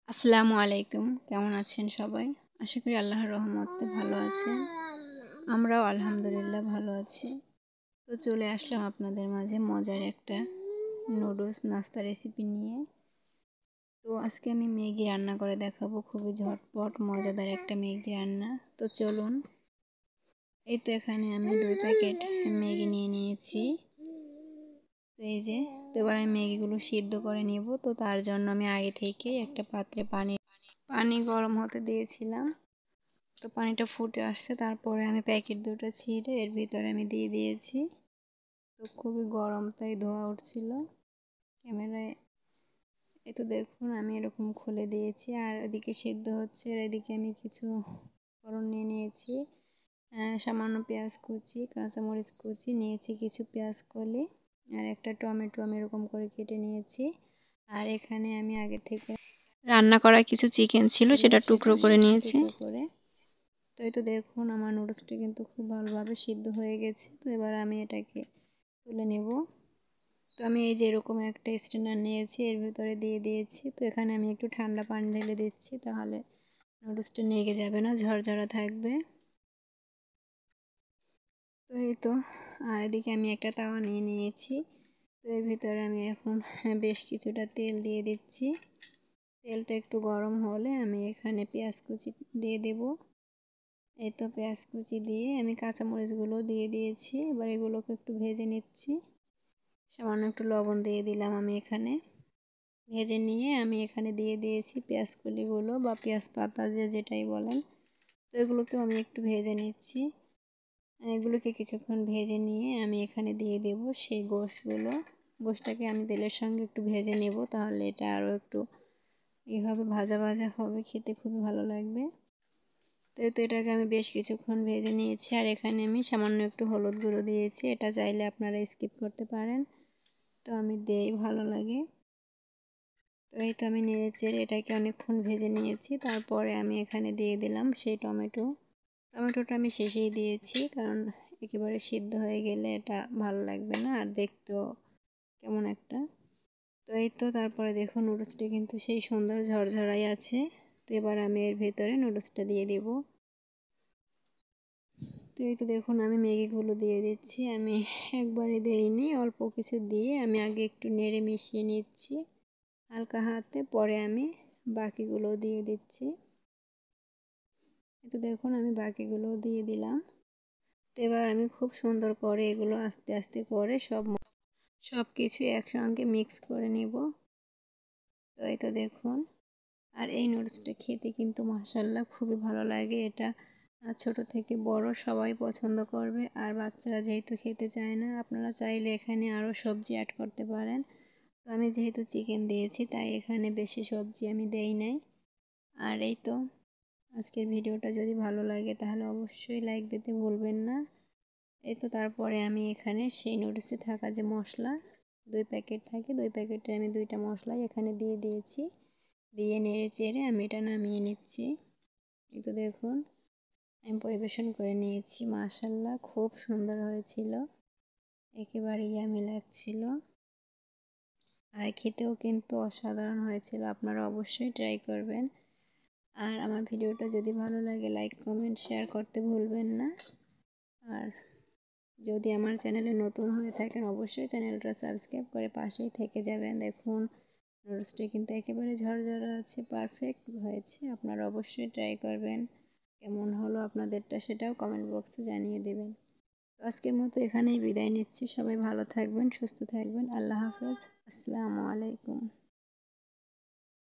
আসসালামু আলাইকুম। কেমন আছেন সবাই? আশা করি আল্লাহর রহমতে ভালো আছেন। আমরাও আলহামদুলিল্লাহ ভালো আছি। তো চলে আসলাম আপনাদের মাঝে মজার একটা নুডলস নাস্তা রেসিপি নিয়ে। তো আজকে আমি ম্যাগি রান্না করে দেখাবো, খুবই ঝটপট মজাদার একটা ম্যাগি রান্না। তো চলুন। এই তো এখানে আমি 2 প্যাকেট ম্যাগি নিয়ে নিয়েছি। তো এই যে, তো এবার আমি ম্যাগিগুলো সিদ্ধ করে নেব। তো তার জন্য আমি আগে থেকে একটা পাত্রে পানি গরম হতে দিয়েছিলাম। তো পানিটা ফুটে আসছে, তারপরে আমি প্যাকেট দুটো ছিঁড়ে এর ভিতরে আমি দিয়ে দিয়েছি। তো খুবই গরম, তাই ধোঁয়া উঠছিল ক্যামেরায়। এই তো দেখুন আমি এরকম খুলে দিয়েছি, আর এদিকে সিদ্ধ হচ্ছে, আর এদিকে আমি কিছু ফোড়ন নিয়ে নিয়েছি। সামান্য পেঁয়াজ কুচি, কাঁচামরিচ কুচি নিয়েছি, কিছু পেঁয়াজ কলি, আর একটা টমেটো আমি এরকম করে কেটে নিয়েছি। আর এখানে আমি আগে থেকে রান্না করা কিছু চিকেন ছিল, সেটা টুকরো করে নিয়েছি। তো এই তো দেখুন আমার নুডলসটা কিন্তু খুব ভালোভাবে সিদ্ধ হয়ে গেছে। তো এবার আমি এটাকে তুলে নেব। তো আমি এই যে এরকম একটা স্ট্যান্ডার নিয়েছি, এর ভিতরে দিয়ে দিয়েছি। তো এখানে আমি একটু ঠান্ডা পানি ঢেলে দিচ্ছি, তাহলে নুডলসটা নেগে যাবে না, ঝরঝরা থাকবে। তো এই তো, আর এদিকে আমি একটা তাওয়া নিয়ে নিয়েছি। তো এর ভিতরে আমি এখন বেশ কিছুটা তেল দিয়ে দিচ্ছি। তেলটা একটু গরম হলে আমি এখানে পেঁয়াজ কুচি দিয়ে দেব। এই তো পেঁয়াজ কুচি দিয়ে আমি কাঁচামরিচগুলো দিয়ে দিয়েছি। এবার এগুলোকে একটু ভেজে নিচ্ছি। সামান্য একটু লবণ দিয়ে দিলাম আমি এখানে। ভেজে নিয়ে আমি এখানে দিয়ে দিয়েছি পেঁয়াজ কলিগুলো বা পেঁয়াজ পাতা, যেটাই বলেন। তো এগুলোকেও আমি একটু ভেজে নিচ্ছি। এগুলোকে কিছুক্ষণ ভেজে নিয়ে আমি এখানে দিয়ে দেব সেই গোশটাকে আমি তেলের সঙ্গে একটু ভেজে নেব, তাহলে এটা আরও একটু এইভাবে ভাজা ভাজা হবে, খেতে খুবই ভালো লাগবে। তো এটাকে আমি বেশ কিছুক্ষণ ভেজে নিয়েছি, আর এখানে আমি সামান্য একটু হলুদ গুঁড়ো দিয়েছি। এটা চাইলে আপনারা স্কিপ করতে পারেন, তো আমি দেই, ভালো লাগে। তো এই তো আমি নেড়েচেড়ে এটাকে অনেকক্ষণ ভেজে নিয়েছি। তারপরে আমি এখানে দিয়ে দিলাম সেই টমেটোটা আমি শেষেই দিয়েছি, কারণ একেবারে সিদ্ধ হয়ে গেলে এটা ভালো লাগবে না, আর দেখতেও কেমন একটা। তো এই তো তারপরে দেখুন নুডলসটা কিন্তু সেই সুন্দর ঝরঝরাই আছে। তো এবার আমি এর ভেতরে নুডলসটা দিয়ে দিব। তো এই তো দেখুন আমি ম্যাগিগুলো দিয়ে দিচ্ছি। আমি একবারে দেইনি, অল্প কিছু দিয়ে আমি আগে একটু নেড়ে মিশিয়ে নিচ্ছি হালকা হাতে, পরে আমি বাকিগুলো দিয়ে দিচ্ছি। তো দেখুন আমি বাকিগুলো দিয়ে দিলাম। তো এবার আমি খুব সুন্দর করে এগুলো আস্তে আস্তে করে সব কিছু একসঙ্গে মিক্স করে নিব। তো এই তো দেখুন, আর এই নুডলসটা খেতে কিন্তু মাশাআল্লাহ খুবই ভালো লাগে। এটা ছোট থেকে বড় সবাই পছন্দ করবে। আর বাচ্চারা যেহেতু খেতে চায় না, আপনারা চাইলে এখানে আরও সবজি অ্যাড করতে পারেন। তো আমি যেহেতু চিকেন দিয়েছি, তাই এখানে বেশি সবজি আমি দেই নাই। আর এই তো, আজকের ভিডিওটা যদি ভালো লাগে তাহলে অবশ্যই লাইক দিতে ভুলবেন না। এই তো তারপরে আমি এখানে সেই নুডলসে থাকা যে মশলা 2 প্যাকেট থাকে, 2 প্যাকেটে আমি 2টা মশলাই এখানে দিয়ে দিয়েছি। দিয়ে নেড়ে চেড়ে আমি এটা নামিয়ে নিচ্ছি। এই তো দেখুন আমি পরিবেশন করে নিয়েছি। মাশাআল্লাহ খুব সুন্দর হয়েছিল, একেবারে ইয়ামি লাগছিল, আর খেতেও কিন্তু অসাধারণ হয়েছিল। আপনারা অবশ্যই ট্রাই করবেন। আর আমার ভিডিওটা যদি ভালো লাগে লাইক কমেন্ট শেয়ার করতে ভুলবেন না। আর যদি আমার চ্যানেলে নতুন হয়ে থাকেন অবশ্যই চ্যানেলটা সাবস্ক্রাইব করে পাশেই থেকে যাবেন। দেখুন নুডলসটা কিন্তু একেবারে ঝরঝরা আছে, পারফেক্ট হয়েছে। আপনারা অবশ্যই ট্রাই করবেন। কেমন হলো আপনাদেরটা সেটাও কমেন্ট বক্সে জানিয়ে দেবেন। তো আজকের মতো এখানেই বিদায় নিচ্ছি। সবাই ভালো থাকবেন, সুস্থ থাকবেন। আল্লাহ হাফেজ। আসসালামু আলাইকুম।